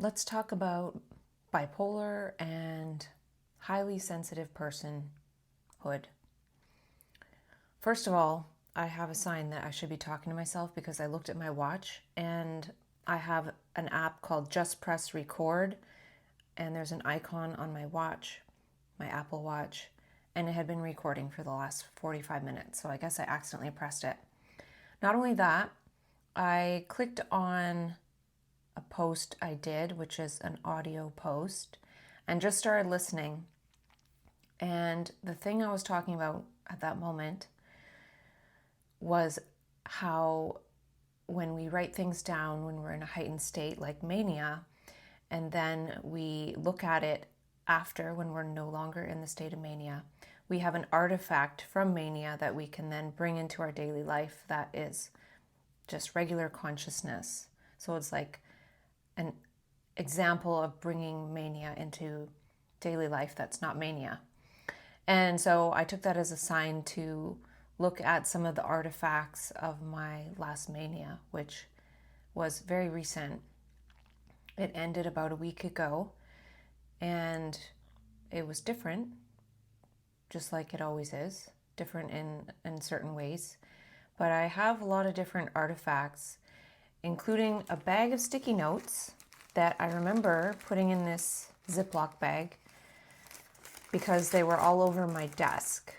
Let's talk about bipolar and highly sensitive personhood. First of all, I have a sign that I should be talking to myself because I looked at my watch and I have an app called Just Press Record, and there's an icon on my watch, my Apple Watch, and it had been recording for the last 45 minutes. So I guess I accidentally pressed it. Not only that, I clicked on a post I did, which is an audio post, and just started listening. And the thing I was talking about at that moment was how when we write things down when we're in a heightened state like mania, and then we look at it after when we're no longer in the state of mania, we have an artifact from mania that we can then bring into our daily life that is just regular consciousness. So it's like an example of bringing mania into daily life that's not mania. And so I took that as a sign to look at some of the artifacts of my last mania, which was very recent. It ended about a week ago, and it was different, just like it always is, different in certain ways. But I have a lot of different artifacts, including a bag of sticky notes that I remember putting in this Ziploc bag because they were all over my desk,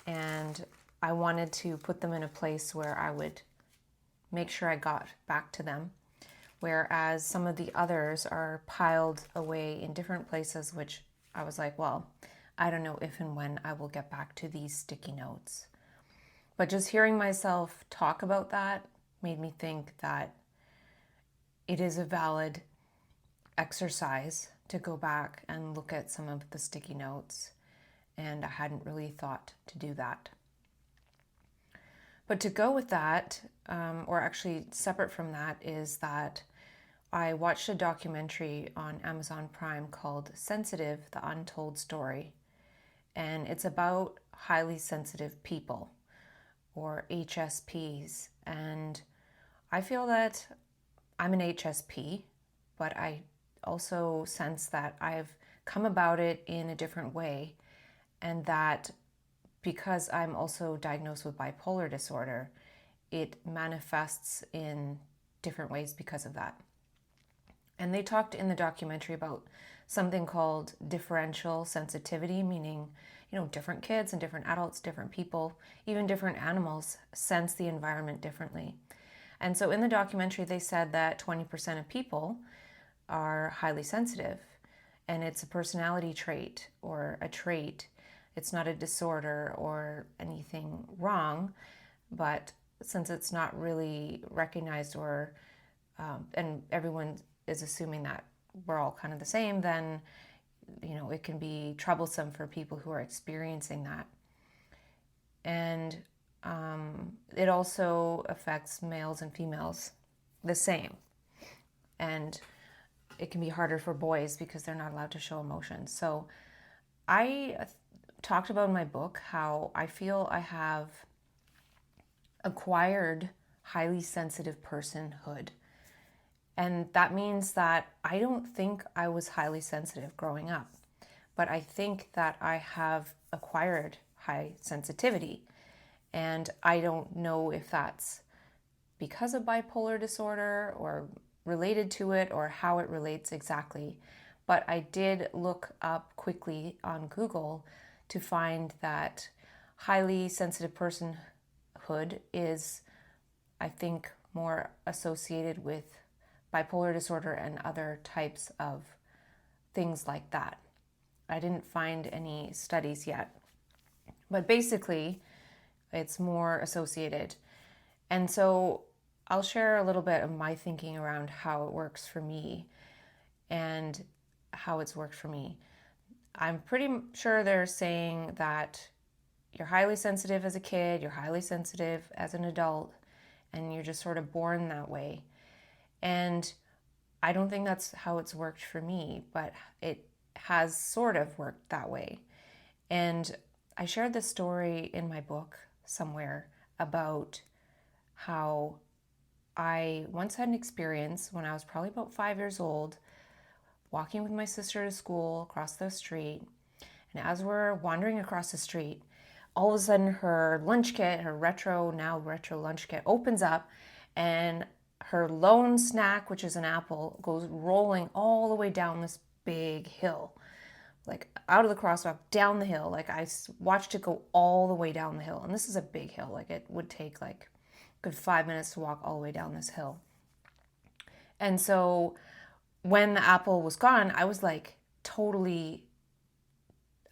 and I wanted to put them in a place where I would make sure I got back to them, whereas some of the others are piled away in different places, which I was like, well, I don't know if and when I will get back to these sticky notes. But just hearing myself talk about that made me think that it is a valid exercise to go back and look at some of the sticky notes, and I hadn't really thought to do that. But to go with that, or actually separate from that, is that I watched a documentary on Amazon Prime called Sensitive, The Untold Story, and it's about highly sensitive people, or HSPs, and I feel that I'm an HSP, but I also sense that I've come about it in a different way, and that because I'm also diagnosed with bipolar disorder, it manifests in different ways because of that. And they talked in the documentary about something called differential sensitivity, meaning, different kids and different adults, different people, even different animals sense the environment differently. And so in the documentary, they said that 20% of people are highly sensitive, and it's a personality trait or a trait. It's not a disorder or anything wrong, but since it's not really recognized and everyone is assuming that we're all kind of the same, then, it can be troublesome for people who are experiencing that. And it also affects males and females the same. And it can be harder for boys because they're not allowed to show emotions. So I talked about in my book how I feel I have acquired highly sensitive personhood. And that means that I don't think I was highly sensitive growing up, but I think that I have acquired high sensitivity. And I don't know if that's because of bipolar disorder or related to it or how it relates exactly. But I did look up quickly on Google to find that highly sensitive personhood is, I think, more associated with bipolar disorder and other types of things like that. I didn't find any studies yet, but basically it's more associated. And so I'll share a little bit of my thinking around how it works for me and how it's worked for me. I'm pretty sure they're saying that you're highly sensitive as a kid, you're highly sensitive as an adult, and you're just sort of born that way. And I don't think that's how it's worked for me, but it has sort of worked that way. And I shared this story in my book somewhere about how I once had an experience when I was probably about 5 years old walking with my sister to school across the street. And as we're wandering across the street, all of a sudden her lunch kit, her retro lunch kit opens up, and her lone snack, which is an apple, goes rolling all the way down this big hill, like out of the crosswalk, down the hill. Like I watched it go all the way down the hill. And this is a big hill. Like it would take like a good 5 minutes to walk all the way down this hill. And so when the apple was gone, I was like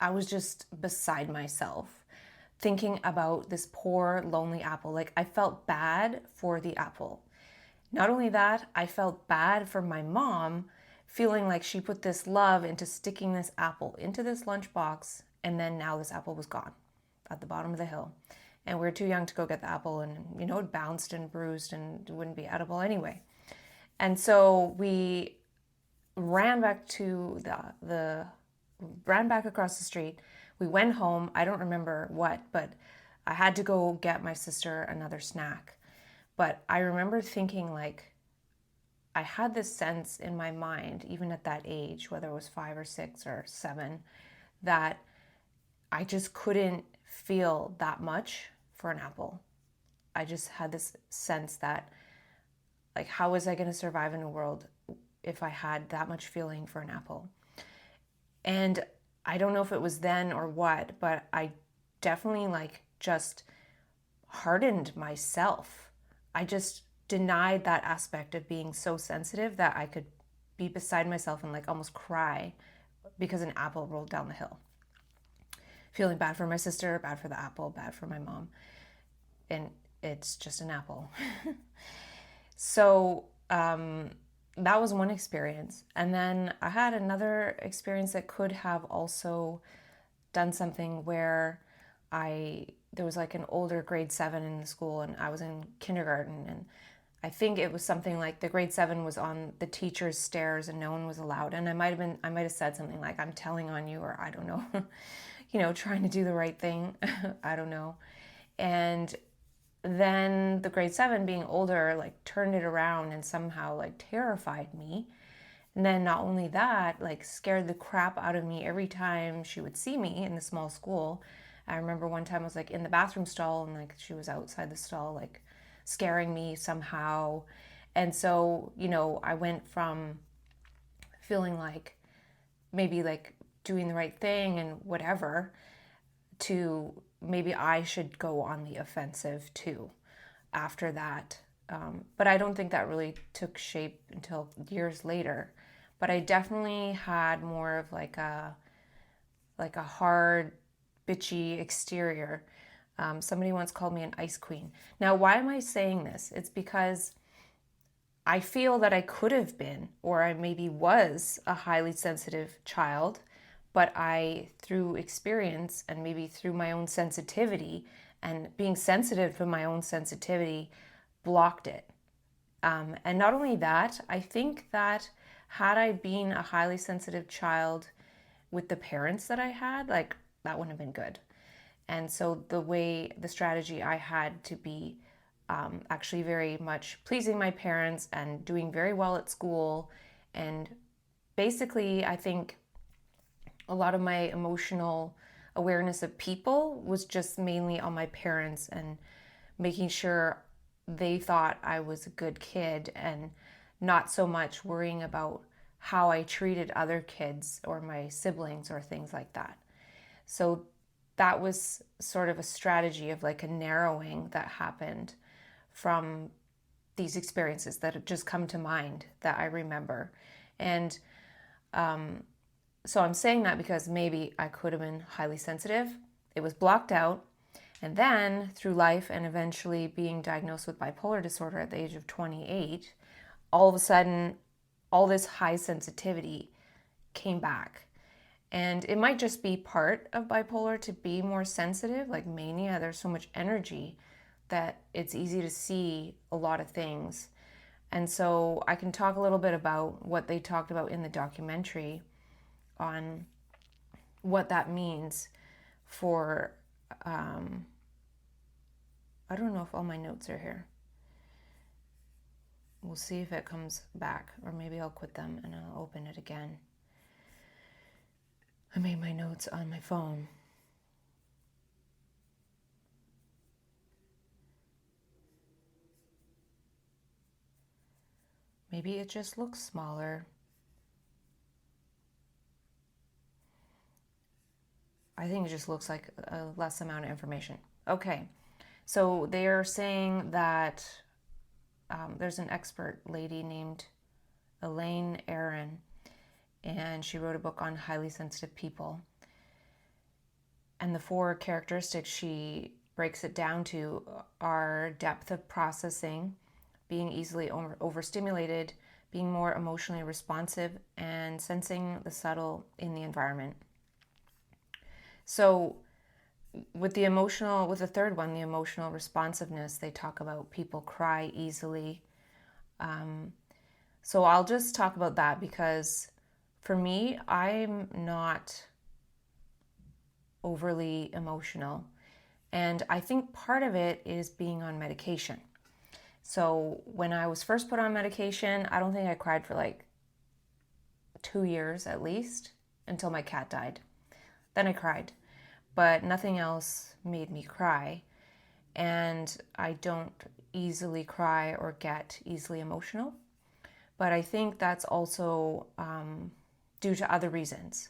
I was just beside myself thinking about this poor lonely apple. Like I felt bad for the apple. Not only that, I felt bad for my mom, feeling like she put this love into sticking this apple into this lunchbox, and then now this apple was gone at the bottom of the hill. And we were too young to go get the apple, and it bounced and bruised and wouldn't be edible anyway. And so we ran back to ran back across the street. We went home. I don't remember what, but I had to go get my sister another snack. But I remember thinking, like, I had this sense in my mind, even at that age, whether it was 5 or 6 or 7, that I just couldn't feel that much for an apple. I just had this sense that, like, how was I going to survive in a world if I had that much feeling for an apple? And I don't know if it was then or what, but I definitely, like, just hardened myself. I just denied that aspect of being so sensitive that I could be beside myself and like almost cry because an apple rolled down the hill. Feeling bad for my sister, bad for the apple, bad for my mom. And it's just an apple. So that was one experience. And then I had another experience that could have also done something where there was like an older grade 7 in the school, and I was in kindergarten, and I think it was something like the grade 7 was on the teacher's stairs and no one was allowed. And I might have said something like, I'm telling on you, or I don't know, trying to do the right thing. I don't know. And then the grade 7, being older, like turned it around and somehow like terrified me. And then not only that, like scared the crap out of me every time she would see me in the small school. I remember one time I was like in the bathroom stall, and like she was outside the stall, like scaring me somehow. And so, I went from feeling like maybe like doing the right thing and whatever to maybe I should go on the offensive too after that. But I don't think that really took shape until years later. But I definitely had more of like a hard, bitchy exterior. Somebody once called me an ice queen. Now, why am I saying this? It's because I feel that I could have been, or I maybe was, a highly sensitive child, but I, through experience and maybe through my own sensitivity and being sensitive to my own sensitivity, blocked it. And not only that, I think that had I been a highly sensitive child with the parents that I had, like, that wouldn't have been good. And so the strategy I had to be actually very much pleasing my parents and doing very well at school. And basically, I think a lot of my emotional awareness of people was just mainly on my parents and making sure they thought I was a good kid, and not so much worrying about how I treated other kids or my siblings or things like that. So that was sort of a strategy of like a narrowing that happened from these experiences that have just come to mind that I remember. And so I'm saying that because maybe I could have been highly sensitive. It was blocked out. And then through life and eventually being diagnosed with bipolar disorder at the age of 28, all of a sudden, all this high sensitivity came back. And it might just be part of bipolar to be more sensitive, like mania. There's so much energy that it's easy to see a lot of things. And so I can talk a little bit about what they talked about in the documentary on what that means for, I don't know if all my notes are here. We'll see if it comes back, or maybe I'll quit them and I'll open it again. I made my notes on my phone. Maybe it just looks smaller. I think it just looks like a less amount of information. Okay, so they're saying that there's an expert lady named Elaine Aron, and she wrote a book on highly sensitive people. And the 4 characteristics she breaks it down to are depth of processing, being easily overstimulated, being more emotionally responsive, and sensing the subtle in the environment. So with the third one, the emotional responsiveness, they talk about people cry easily. So I'll just talk about that because for me, I'm not overly emotional. And I think part of it is being on medication. So when I was first put on medication, I don't think I cried for like 2 years at least until my cat died. Then I cried, but nothing else made me cry. And I don't easily cry or get easily emotional. But I think that's also due to other reasons.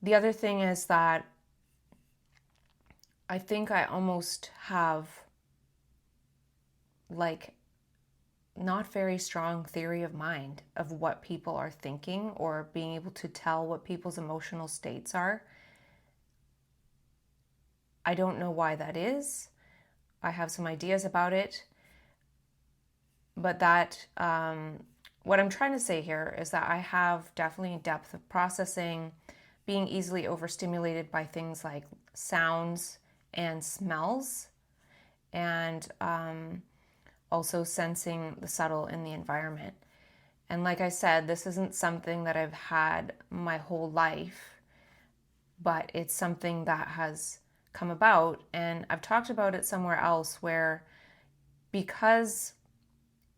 The other thing is that I think I almost have like not very strong theory of mind of what people are thinking or being able to tell what people's emotional states are. I don't know why that is. I have some ideas about it. But that, what I'm trying to say here is that I have definitely depth of processing, being easily overstimulated by things like sounds and smells, and also sensing the subtle in the environment. And like I said, this isn't something that I've had my whole life, but it's something that has come about. And I've talked about it somewhere else where because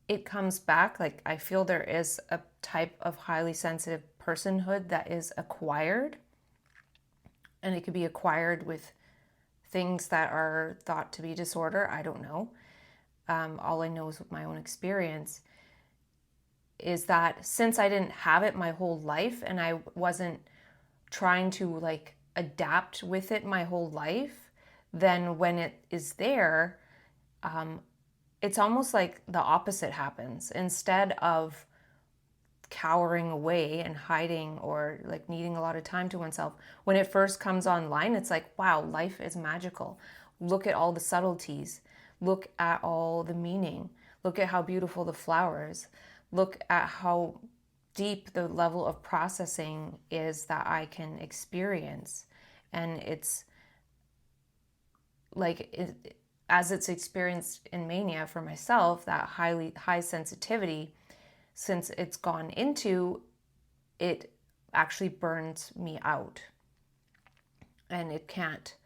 it comes back, like I feel there is a type of highly sensitive personhood that is acquired. And it could be acquired with things that are thought to be disorder. I don't know. All I know is with my own experience is that since I didn't have it my whole life and I wasn't trying to like adapt with it my whole life, then when it is there, it's almost like the opposite happens. Instead of cowering away and hiding or like needing a lot of time to oneself, when it first comes online, it's like, wow, life is magical. Look at all the subtleties. Look at all the meaning. Look at how beautiful the flowers. Look at how deep the level of processing is that I can experience. And it's like, as it's experienced in mania for myself, that high sensitivity, since it's gone into, it actually burns me out. And it can't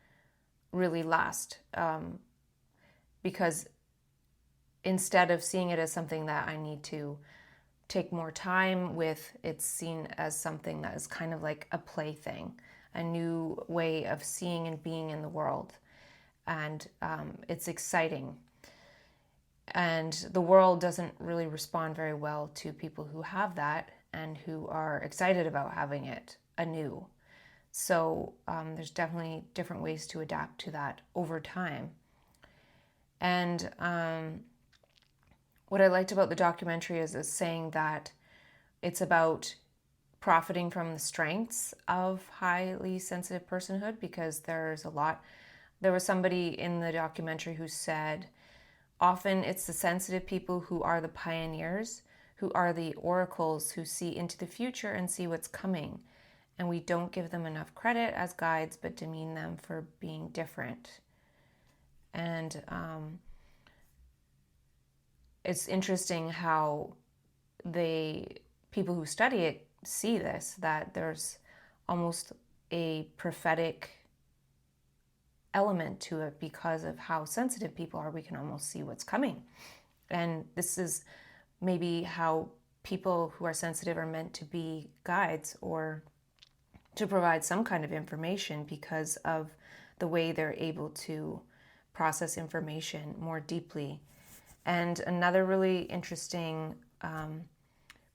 really last because instead of seeing it as something that I need to take more time with, it's seen as something that is kind of like a plaything, a new way of seeing and being in the world. And it's exciting. And the world doesn't really respond very well to people who have that and who are excited about having it anew. So there's definitely different ways to adapt to that over time. And what I liked about the documentary is saying that it's about profiting from the strengths of highly sensitive personhood, because there was somebody in the documentary who said, often it's the sensitive people who are the pioneers, who are the oracles, who see into the future and see what's coming. And we don't give them enough credit as guides, but demean them for being different. And it's interesting how people who study it see this, that there's almost a prophetic element to it because of how sensitive people are. We can almost see what's coming. And this is maybe how people who are sensitive are meant to be guides or to provide some kind of information because of the way they're able to process information more deeply. And another really interesting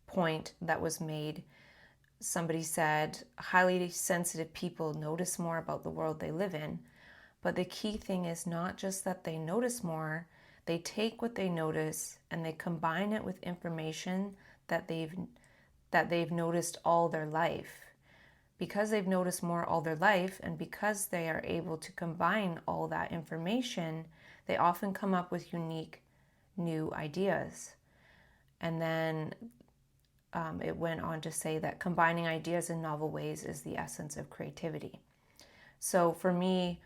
point that was made, somebody said, highly sensitive people notice more about the world they live in. But the key thing is not just that they notice more, they take what they notice and they combine it with information that they've noticed all their life. Because they've noticed more all their life, and because they are able to combine all that information, they often come up with unique new ideas. And then it went on to say that combining ideas in novel ways is the essence of creativity. So for me,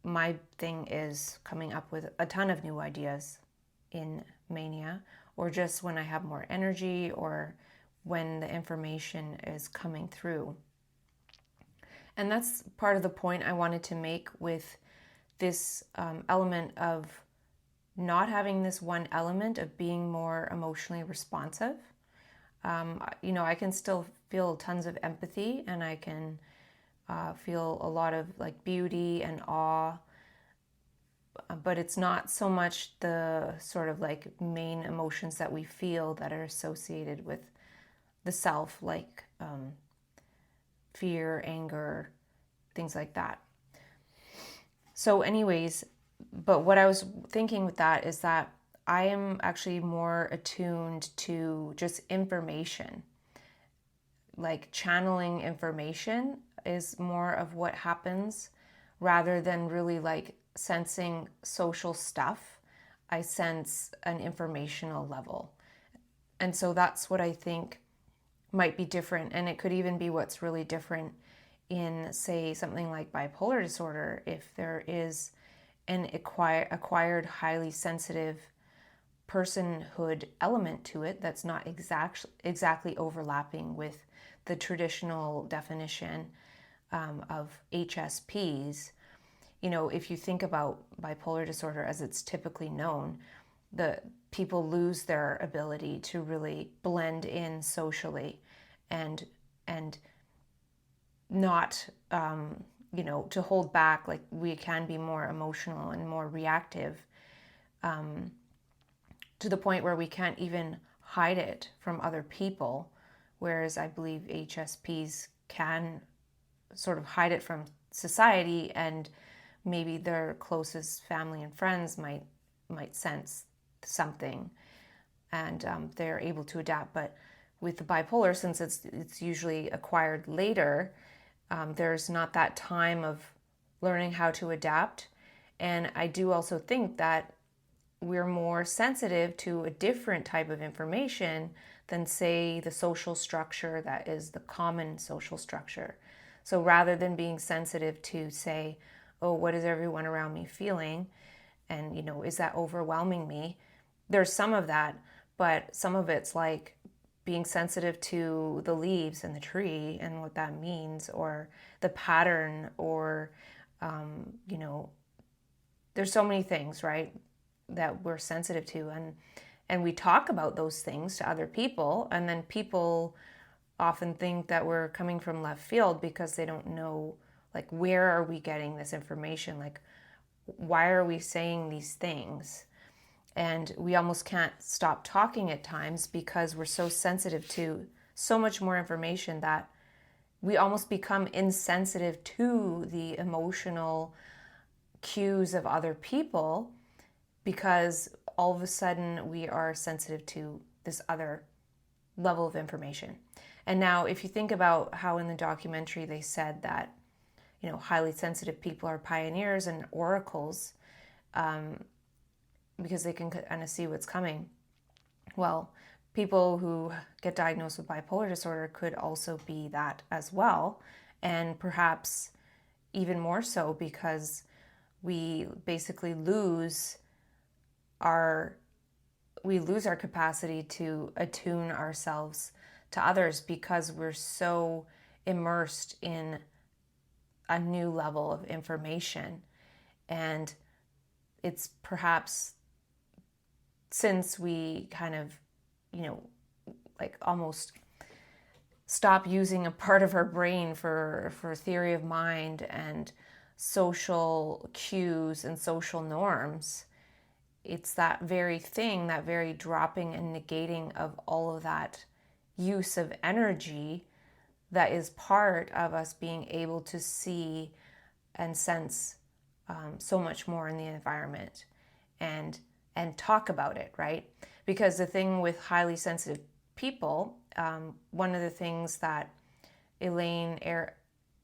my thing is coming up with a ton of new ideas in mania, or just when I have more energy or when the information is coming through. And that's part of the point I wanted to make with this element of not having this one element of being more emotionally responsive. I can still feel tons of empathy, and I can feel a lot of like beauty and awe, but it's not so much the sort of like main emotions that we feel that are associated with the self, like fear, anger, things like that. So anyways, but what I was thinking with that is that I am actually more attuned to just information. Like channeling information is more of what happens rather than really like sensing social stuff. I sense an informational level. And so that's what I think might be different. And it could even be what's really different in, say, something like bipolar disorder, if there is an acquired highly sensitive personhood element to it that's not exactly overlapping with the traditional definition of HSPs. If you think about bipolar disorder as it's typically known, the people lose their ability to really blend in socially and not to hold back. Like, we can be more emotional and more reactive, to the point where we can't even hide it from other people, whereas I believe HSPs can sort of hide it from society, and maybe their closest family and friends might sense something, and they're able to adapt. But with the bipolar, since it's usually acquired later, there's not that time of learning how to adapt. And I do also think that we're more sensitive to a different type of information than, say, the social structure that is the common social structure. So rather than being sensitive to, say, oh, what is everyone around me feeling? And, is that overwhelming me? There's some of that, but some of it's like being sensitive to the leaves in the tree and what that means, or the pattern, or, there's so many things, right, that we're sensitive to. And we talk about those things to other people, and then people often think that we're coming from left field because they don't know, like, where are we getting this information? Like, why are we saying these things? And we almost can't stop talking at times because we're so sensitive to so much more information that we almost become insensitive to the emotional cues of other people, because all of a sudden we are sensitive to this other level of information. And now, if you think about how in the documentary they said that, highly sensitive people are pioneers and oracles, because they can kind of see what's coming. Well, people who get diagnosed with bipolar disorder could also be that as well, and perhaps even more so, because we basically lose our capacity to attune ourselves to others because we're so immersed in a new level of information. And it's perhaps since we kind of, like almost stop using a part of our brain for theory of mind and social cues and social norms, it's that very thing, that very dropping and negating of all of that use of energy that is part of us being able to see and sense so much more in the environment and talk about it, right? Because the thing with highly sensitive people, one of the things that Elaine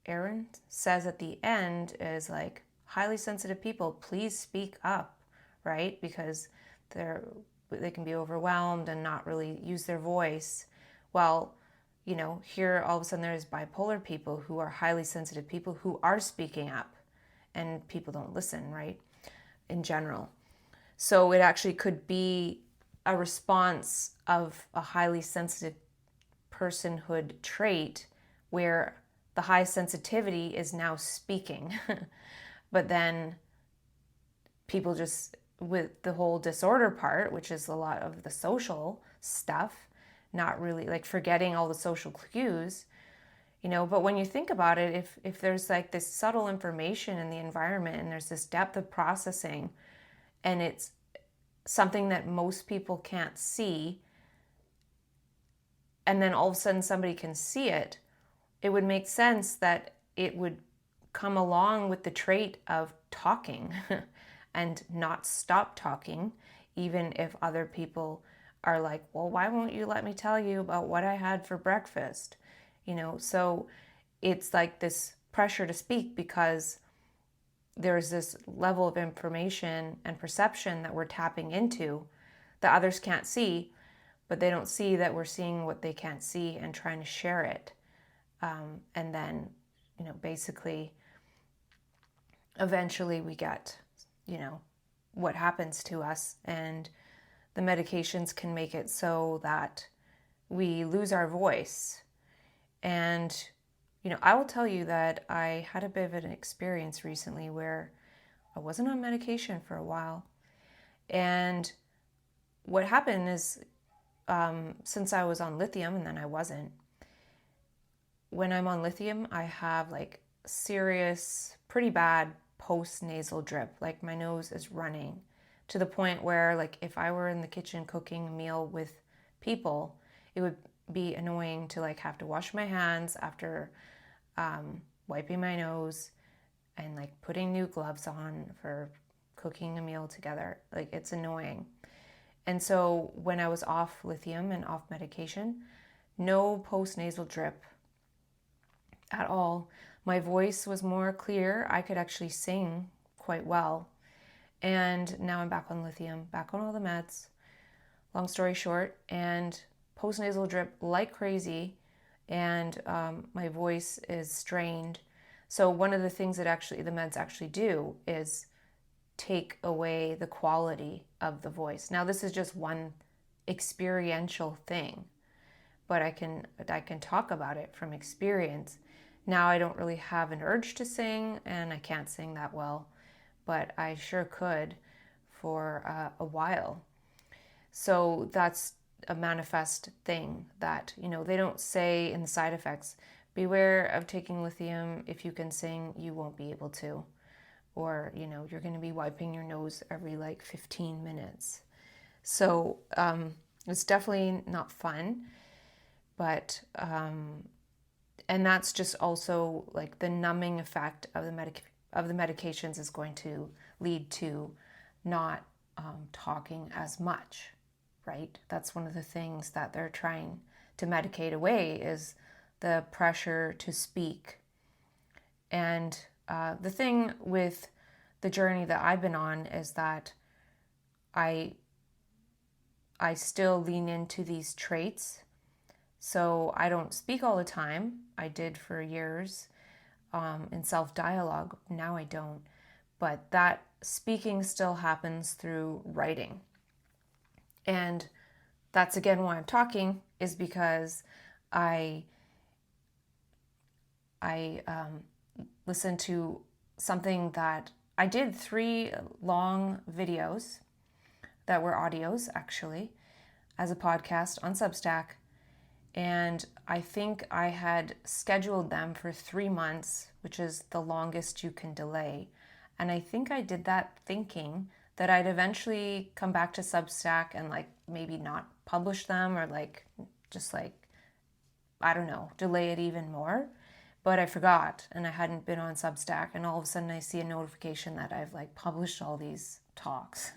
Aaron says at the end is like, highly sensitive people, please speak up, right? Because they can be overwhelmed and not really use their voice. Well, here all of a sudden there's bipolar people who are highly sensitive people who are speaking up, and people don't listen, right? In general. So it actually could be a response of a highly sensitive personhood trait where the high sensitivity is now speaking. But then people just, with the whole disorder part, which is a lot of the social stuff, not really like forgetting all the social cues, but when you think about it, if there's like this subtle information in the environment and there's this depth of processing and it's something that most people can't see, and then all of a sudden somebody can see it, it would make sense that it would come along with the trait of talking and not stop talking, even if other people are like, well, why won't you let me tell you about what I had for breakfast? So it's like this pressure to speak because there's this level of information and perception that we're tapping into that others can't see, but they don't see that we're seeing what they can't see and trying to share it. And then, basically, eventually we get, what happens to us, and the medications can make it so that we lose our voice. And, I will tell you that I had a bit of an experience recently where I wasn't on medication for a while. And what happened is, since I was on lithium and then I wasn't, when I'm on lithium, I have like serious, pretty bad post-nasal drip. Like my nose is running to the point where, like, if I were in the kitchen cooking a meal with people, it would be annoying to like have to wash my hands after wiping my nose and like putting new gloves on for cooking a meal together. Like, it's annoying. And so when I was off lithium and off medication, no post-nasal drip at all. My voice was more clear. I could actually sing quite well. And now I'm back on lithium, back on all the meds. Long story short, and post-nasal drip like crazy, and my voice is strained. So one of the things that actually the meds actually do is take away the quality of the voice. Now this is just one experiential thing, but I can talk about it from experience. Now I don't really have an urge to sing, and I can't sing that well, but I sure could for a while. So that's a manifest thing that, they don't say in the side effects, beware of taking lithium. If you can sing, you won't be able to. Or, you're going to be wiping your nose every like 15 minutes. So it's definitely not fun. But, and that's just also like the numbing effect of the medications is going to lead to not talking as much, right? That's one of the things that they're trying to medicate away is the pressure to speak. And the thing with the journey that I've been on is that I still lean into these traits. So I don't speak all the time. I did for years in self-dialogue. Now I don't. But that speaking still happens through writing. And that's again why I'm talking, is because I listened to something that I did 3 long videos that were audios, actually, as a podcast on Substack. And I think I had scheduled them for 3 months, which is the longest you can delay. And I think I did that thinking that I'd eventually come back to Substack and like maybe not publish them, or like just like, I don't know, delay it even more. But I forgot, and I hadn't been on Substack, and all of a sudden I see a notification that I've like published all these talks.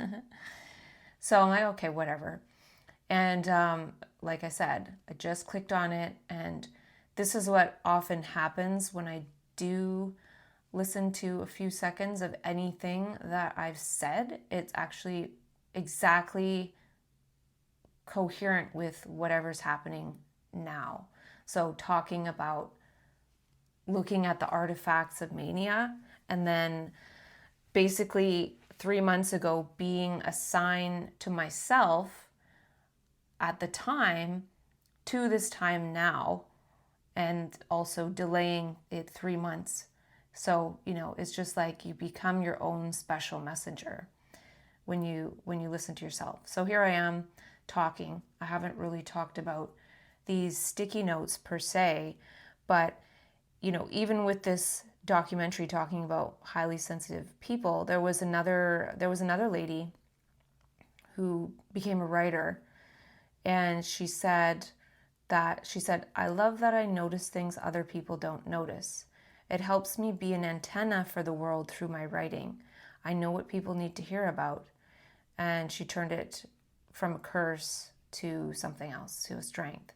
So I'm like, okay, whatever. And like I said, I just clicked on it, and this is what often happens when I do listen to a few seconds of anything that I've said. It's actually exactly coherent with whatever's happening now. So talking about looking at the artifacts of mania, and then basically 3 months ago being a sign to myself at the time to this time now, and also delaying it 3 months. So, it's just like you become your own special messenger when you listen to yourself. So here I am talking. I haven't really talked about these sticky notes per se, but even with this documentary talking about highly sensitive people, there was another lady who became a writer, and she said, I love that I notice things other people don't notice. It helps me be an antenna for the world through my writing. I know what people need to hear about. And she turned it from a curse to something else, to a strength.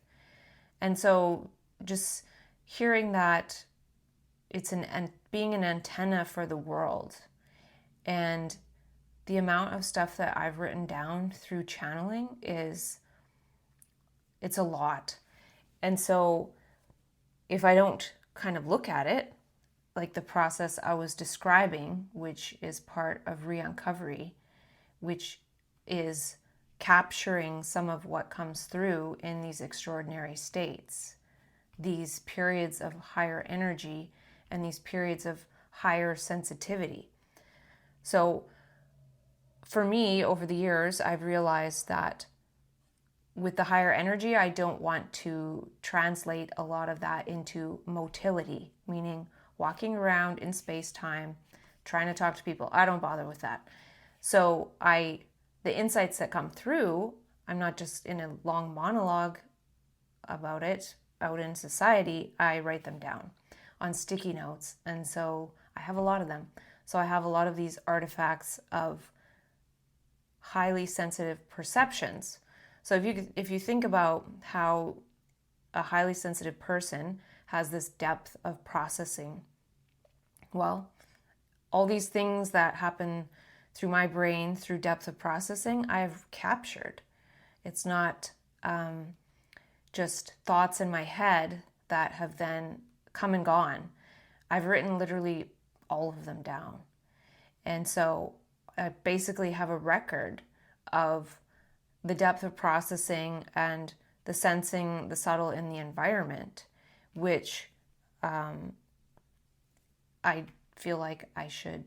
And so just hearing that it's being an antenna for the world, and the amount of stuff that I've written down through channeling it's a lot. And so if I don't kind of look at it like the process I was describing, which is part of re-uncovery, which is capturing some of what comes through in these extraordinary states, these periods of higher energy and these periods of higher sensitivity. So for me, over the years, I've realized that with the higher energy, I don't want to translate a lot of that into motility, meaning walking around in space-time, trying to talk to people. I don't bother with that. So the insights that come through, I'm not just in a long monologue about it out in society. I write them down on sticky notes. And so I have a lot of them. So I have a lot of these artifacts of highly sensitive perceptions. So if you think about how a highly sensitive person has this depth of processing, well, all these things that happen through my brain, through depth of processing, I've captured. It's not just thoughts in my head that have then come and gone. I've written literally all of them down. And so I basically have a record of the depth of processing and the sensing, the subtle in the environment, which I feel like I should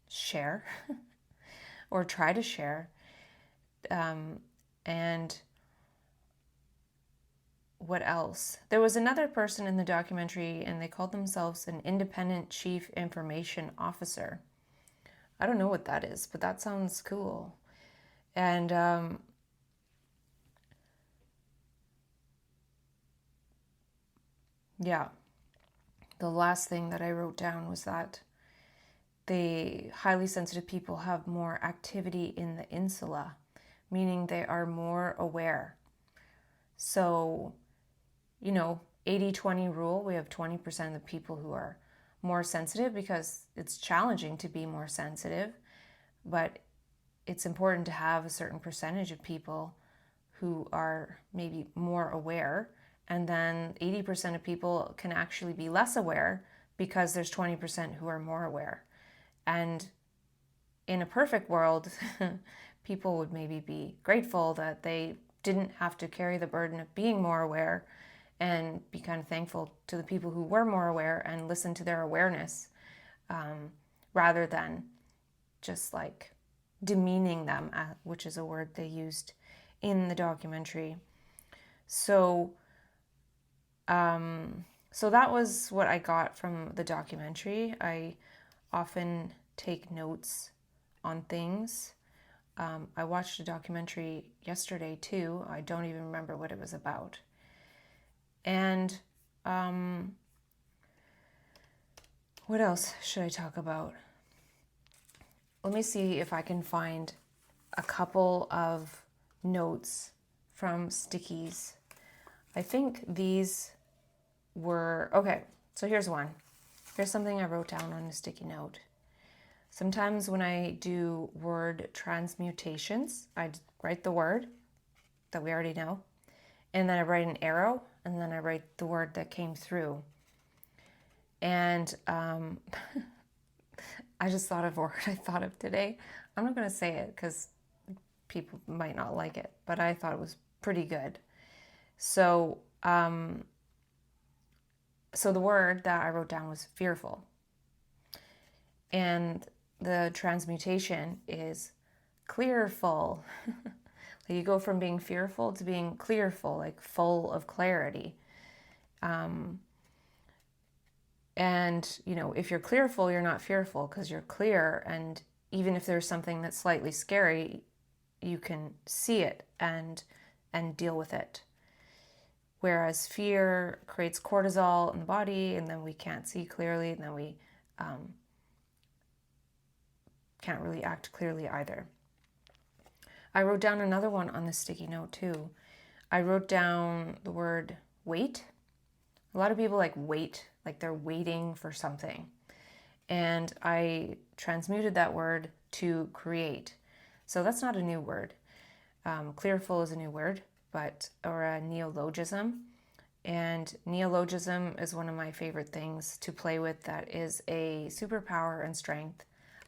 share or try to share. And what else? There was another person in the documentary, and they called themselves an independent chief information officer. I don't know what that is, but that sounds cool. And yeah, the last thing that I wrote down was that the highly sensitive people have more activity in the insula, meaning they are more aware. So, 80-20 rule, we have 20% of the people who are more sensitive because it's challenging to be more sensitive, but it's important to have a certain percentage of people who are maybe more aware, and then 80% of people can actually be less aware because there's 20% who are more aware. And in a perfect world, people would maybe be grateful that they didn't have to carry the burden of being more aware, and be kind of thankful to the people who were more aware and listen to their awareness, rather than just like demeaning them, which is a word they used in the documentary. So, so that was what I got from the documentary. I often take notes on things. I watched a documentary yesterday too. I don't even remember what it was about. And what else should I talk about? Let me see if I can find a couple of notes from stickies. I think these were, okay, so here's one. Here's something I wrote down on a sticky note. Sometimes when I do word transmutations, I write the word that we already know, and then I write an arrow, and then I write the word that came through. And I just thought of a word I thought of today. I'm not going to say it because people might not like it, but I thought it was pretty good. So, so the word that I wrote down was fearful. And the transmutation is clearful. Like you go from being fearful to being clearful, like full of clarity. And, you know, if you're clearful, you're not fearful because you're clear. And even if there's something that's slightly scary, you can see it and deal with it. Whereas fear creates cortisol in the body, and then we can't see clearly, and then we can't really act clearly either. I wrote down another one on the sticky note too. I wrote down the word wait. A lot of people like wait, like they're waiting for something. And I transmuted that word to create. So that's not a new word. Clearful is a new word, or a neologism. And neologism is one of my favorite things to play with that is a superpower and strength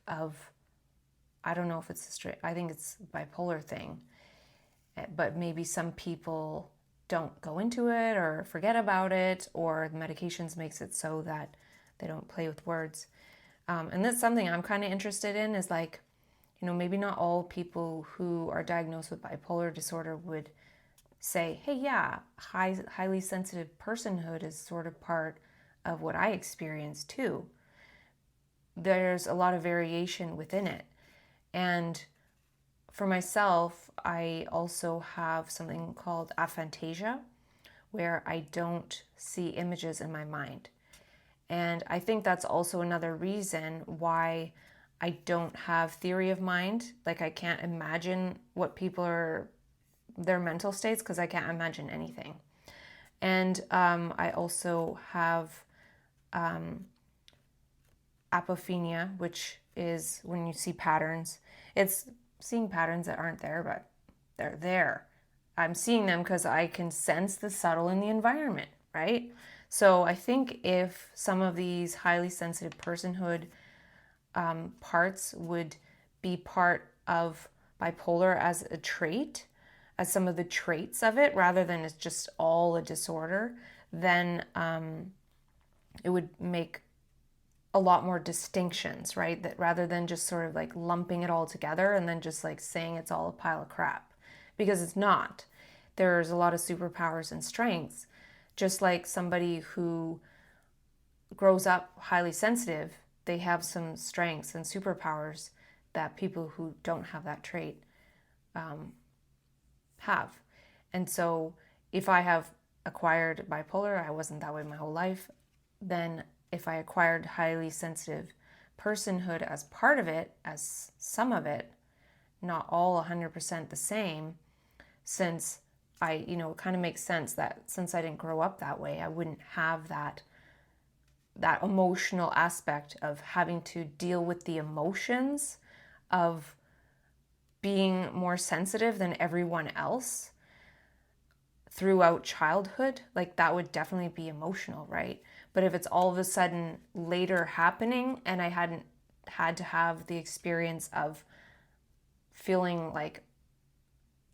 of, I don't know if it's I think it's a bipolar thing, but maybe some people don't go into it or forget about it, or the medications makes it so that they don't play with words. And that's something I'm kind of interested in is like, you know, maybe not all people who are diagnosed with bipolar disorder would say, hey, yeah, highly sensitive personhood is sort of part of what I experience too. There's a lot of variation within it. And for myself, I also have something called aphantasia, where I don't see images in my mind. And I think that's also another reason why I don't have theory of mind. Like I can't imagine what people are, their mental states, because I can't imagine anything. And I also have apophenia, which is when you see patterns. It's seeing patterns that aren't there, but they're there. I'm seeing them because I can sense the subtle in the environment, right? So I think if some of these highly sensitive personhood parts would be part of bipolar as a trait, as some of the traits of it, rather than it's just all a disorder, then it would make a lot more distinctions, right? That rather than just sort of like lumping it all together and then just like saying it's all a pile of crap, because it's not. There's a lot of superpowers and strengths. Just like somebody who grows up highly sensitive, they have some strengths and superpowers that people who don't have that trait have. And so if I have acquired bipolar, I wasn't that way my whole life, then if I acquired highly sensitive personhood as part of it, as some of it, not all 100% the same, since it kind of makes sense that since I didn't grow up that way, I wouldn't have that emotional aspect of having to deal with the emotions of being more sensitive than everyone else throughout childhood. Like that would definitely be emotional, right? But if it's all of a sudden later happening and I hadn't had to have the experience of feeling like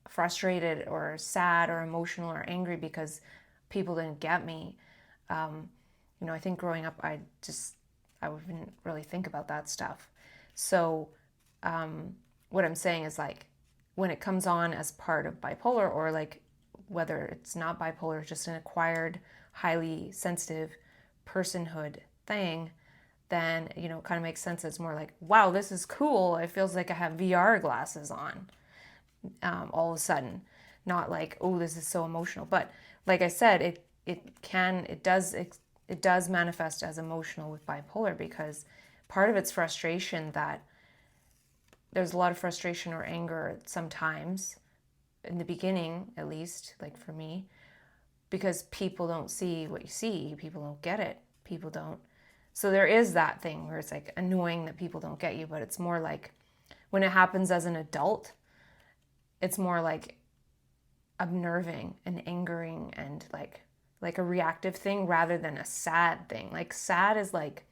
frustrated or sad or emotional or angry because people didn't get me, I think growing up I wouldn't really think about that stuff. So what I'm saying is like when it comes on as part of bipolar, or like whether it's not bipolar, it's just an acquired, highly sensitive personhood thing, then, you know, it kind of makes sense. It's more like, wow, this is cool. It feels like I have VR glasses on all of a sudden. Not like, oh, this is so emotional. But like I said, it does manifest as emotional with bipolar, because part of it's frustration, that there's a lot of frustration or anger sometimes, in the beginning at least, like for me, because people don't see what you see, people don't get it, people don't. So there is that thing where it's like annoying that people don't get you, but it's more like when it happens as an adult, it's more like unnerving and angering and like a reactive thing rather than a sad thing. Like sad is like,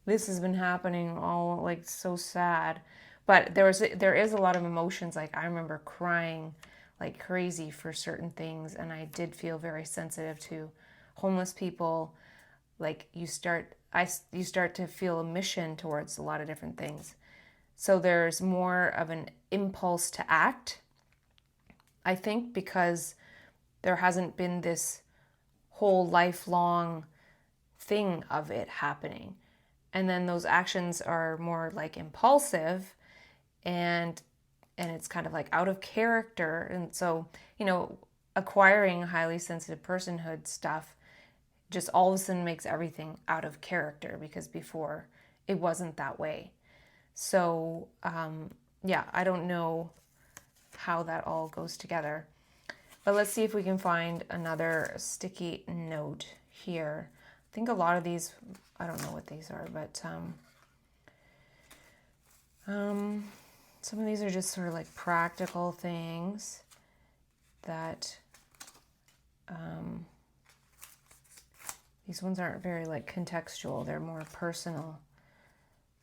this has been happening all, like, so sad. But there is a lot of emotions. Like I remember crying like crazy for certain things, and I did feel very sensitive to homeless people. Like you start to feel a mission towards a lot of different things. So there's more of an impulse to act, I think, because there hasn't been this whole lifelong thing of it happening. And then those actions are more like impulsive, and it's kind of like out of character. And so, you know, acquiring highly sensitive personhood stuff just all of a sudden makes everything out of character, because before it wasn't that way. So yeah, I don't know how that all goes together, but let's see if we can find another sticky note here. I think a lot of these, I don't know what these are, but some of these are just sort of like practical things that these ones aren't very like contextual, they're more personal.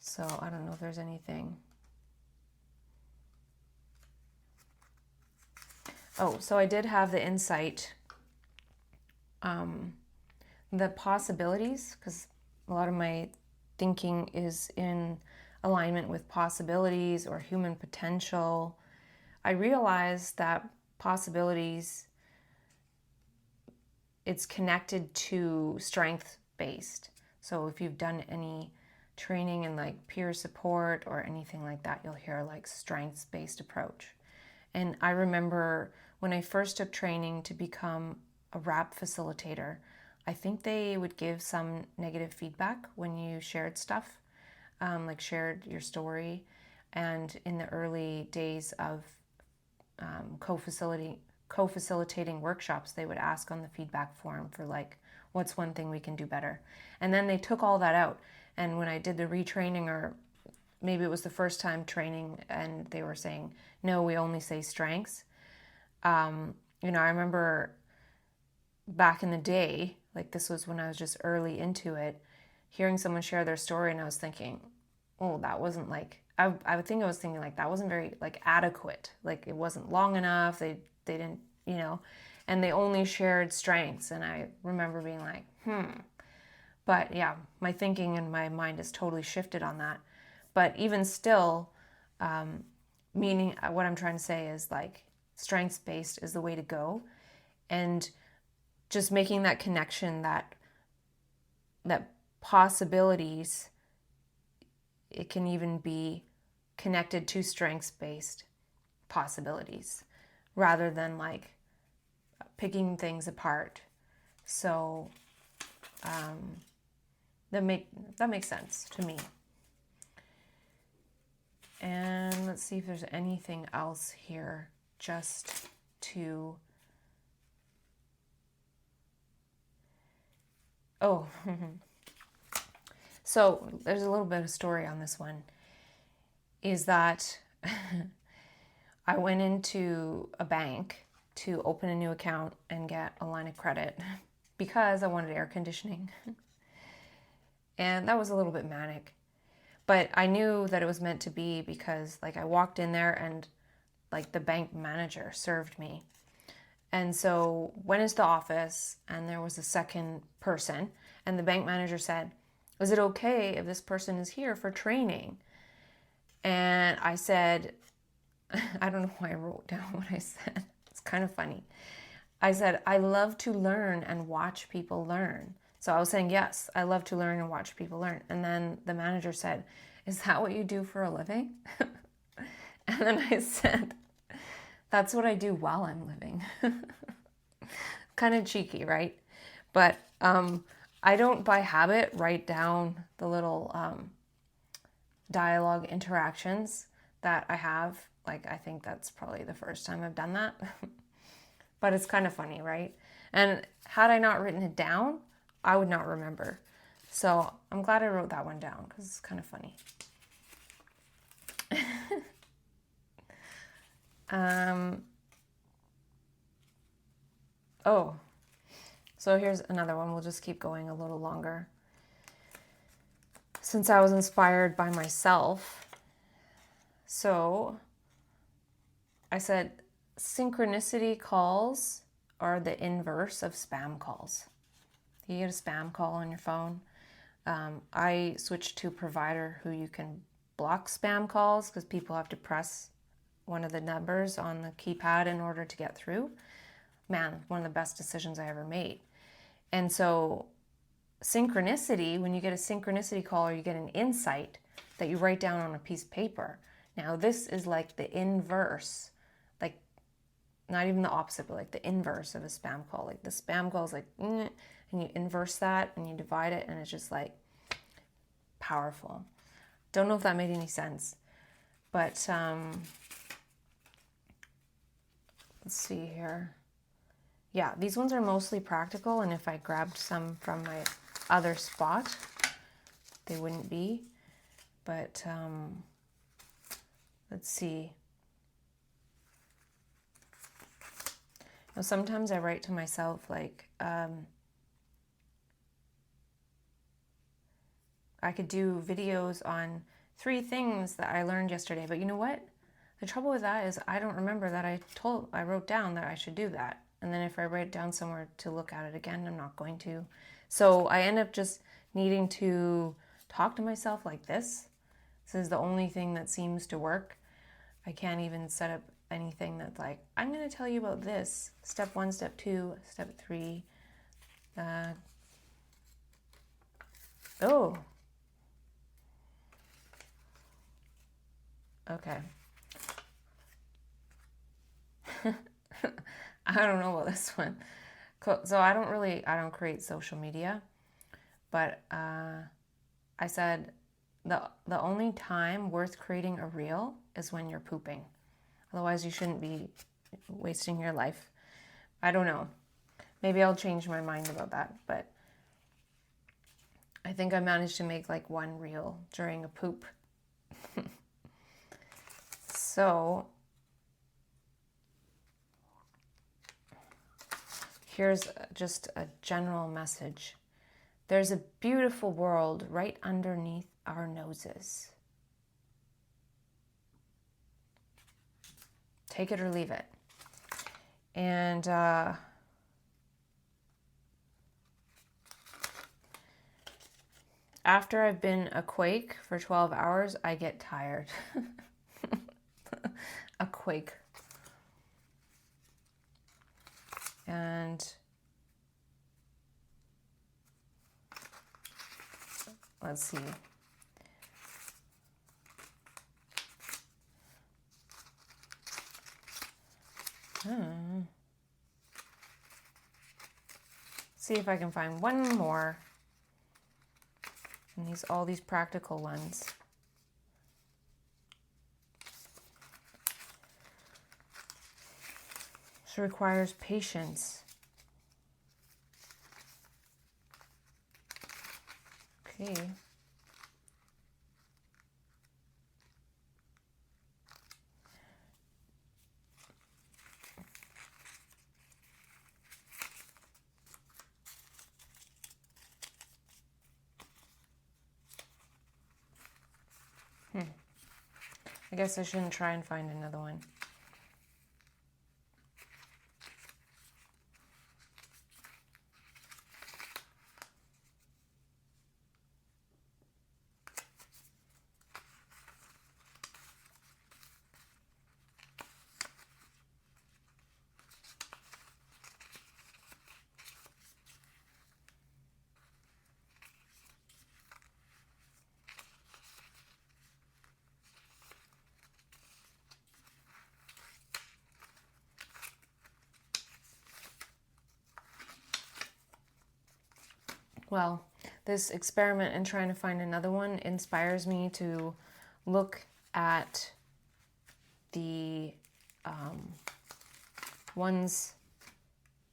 So I don't know if there's anything. Oh, so I did have the insight, the possibilities, because a lot of my thinking is in alignment with possibilities or human potential. I realized that possibilities, it's connected to strength-based. So if you've done any training in like peer support or anything like that, you'll hear like strengths-based approach. And I remember when I first took training to become a RAP facilitator, I think they would give some negative feedback when you shared stuff, like shared your story. And in the early days of co-facilitating workshops, they would ask on the feedback form for like, what's one thing we can do better? And then they took all that out. And when I did the retraining, or maybe it was the first time training, and they were saying, no, we only say strengths. You know, I remember back in the day, like this was when I was just early into it, hearing someone share their story, and I was thinking, oh, that wasn't like, I would think I was thinking like that wasn't very like adequate. Like it wasn't long enough. They didn't, you know, and they only shared strengths. And I remember being like, But yeah, my thinking and my mind has totally shifted on that. But even still, meaning what I'm trying to say is like strengths-based is the way to go. And just making that connection that possibilities, it can even be connected to strengths-based possibilities rather than like picking things apart. So that makes sense to me. And let's see if there's anything else here just to... Oh, so there's a little bit of story on this one, is that I went into a bank to open a new account and get a line of credit because I wanted air conditioning. And that was a little bit manic. But I knew that it was meant to be, because like I walked in there and like the bank manager served me. And so went into the office, and there was a second person, and the bank manager said, is it okay if this person is here for training? And I said, I don't know why I wrote down what I said. It's kind of funny. I said, I love to learn and watch people learn. So I was saying, yes, I love to learn and watch people learn. And then the manager said, is that what you do for a living? And then I said, that's what I do while I'm living. Kind of cheeky, right? But I don't by habit write down the little dialogue interactions that I have. Like, I think that's probably the first time I've done that. But it's kind of funny, right? And had I not written it down, I would not remember. So I'm glad I wrote that one down because it's kind of funny. Oh, so here's another one. We'll just keep going a little longer. Since I was inspired by myself, so I said, synchronicity calls are the inverse of spam calls. You get a spam call on your phone. I switched to a provider who you can block spam calls because people have to press one of the numbers on the keypad in order to get through. Man, one of the best decisions I ever made. And so synchronicity, when you get a synchronicity call or you get an insight that you write down on a piece of paper. Now this is like the inverse, like not even the opposite, but like the inverse of a spam call. Like the spam call is like, and you inverse that and you divide it and it's just like powerful. Don't know if that made any sense, but let's see here. Yeah, these ones are mostly practical, and if I grabbed some from my other spot, they wouldn't be. But let's see. Now, sometimes I write to myself like, I could do videos on 3 things that I learned yesterday, but you know what? The trouble with that is I don't remember that I wrote down that I should do that. And then if I write it down somewhere to look at it again, I'm not going to. So I end up just needing to talk to myself like this. This is the only thing that seems to work. I can't even set up anything that's like, I'm going to tell you about this. Step 1, step 2, step 3. Oh. Okay. I don't know about this one. So I don't create social media, but I said the only time worth creating a reel is when you're pooping. Otherwise, you shouldn't be wasting your life. I don't know. Maybe I'll change my mind about that, but I think I managed to make like 1 reel during a poop. So here's just a general message. There's a beautiful world right underneath our noses. Take it or leave it. And after I've been awake for 12 hours, I get tired. Awake. And let's see. See if I can find one more. And all these practical ones. This requires patience. Okay. I guess I shouldn't try and find another one. Well, this experiment and trying to find another one inspires me to look at the ones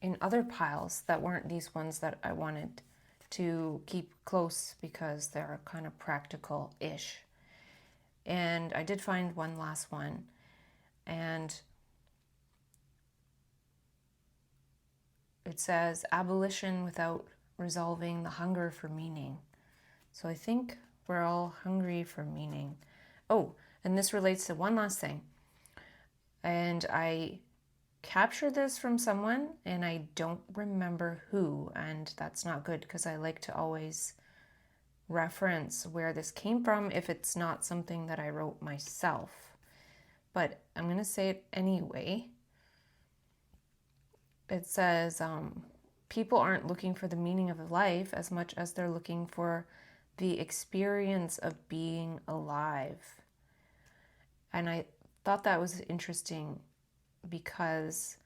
in other piles that weren't these ones that I wanted to keep close because they're kind of practical-ish. And I did find one last one, and it says abolition without resolving the hunger for meaning. So I think we're all hungry for meaning. Oh, and this relates to one last thing. And I captured this from someone and I don't remember who, and that's not good because I like to always reference where this came from if it's not something that I wrote myself. But I'm going to say it anyway. It says, people aren't looking for the meaning of life as much as they're looking for the experience of being alive. And I thought that was interesting because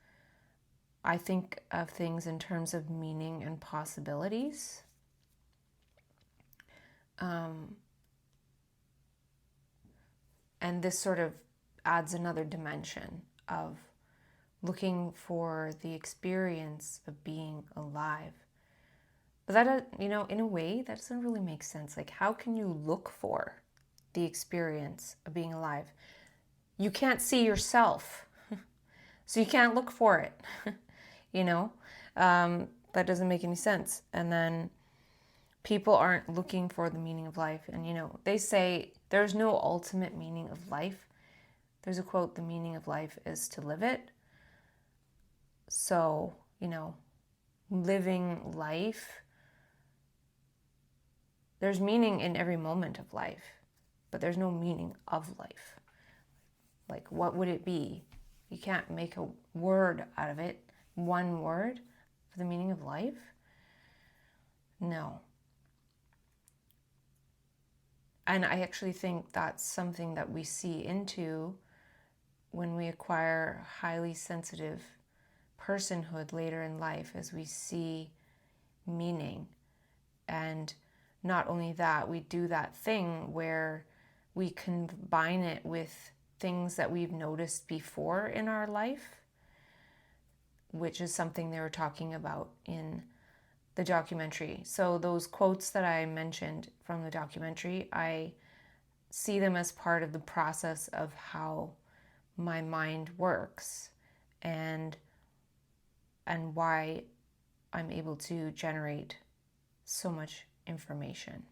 I think of things in terms of meaning and possibilities. And this sort of adds another dimension of looking for the experience of being alive. But that, in a way, that doesn't really make sense. Like, how can you look for the experience of being alive? You can't see yourself, so you can't look for it. That doesn't make any sense. And then people aren't looking for the meaning of life. And, they say there's no ultimate meaning of life. There's a quote, the meaning of life is to live it. So, living life, there's meaning in every moment of life, but there's no meaning of life. Like, what would it be? You can't make a word out of it, one word for the meaning of life. No. And I actually think that's something that we see into when we acquire highly sensitive personhood later in life, as we see meaning. And not only that, we do that thing where we combine it with things that we've noticed before in our life, which is something they were talking about in the documentary. So those quotes that I mentioned from the documentary, I see them as part of the process of how my mind works and why I'm able to generate so much information.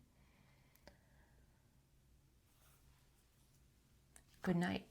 Good night.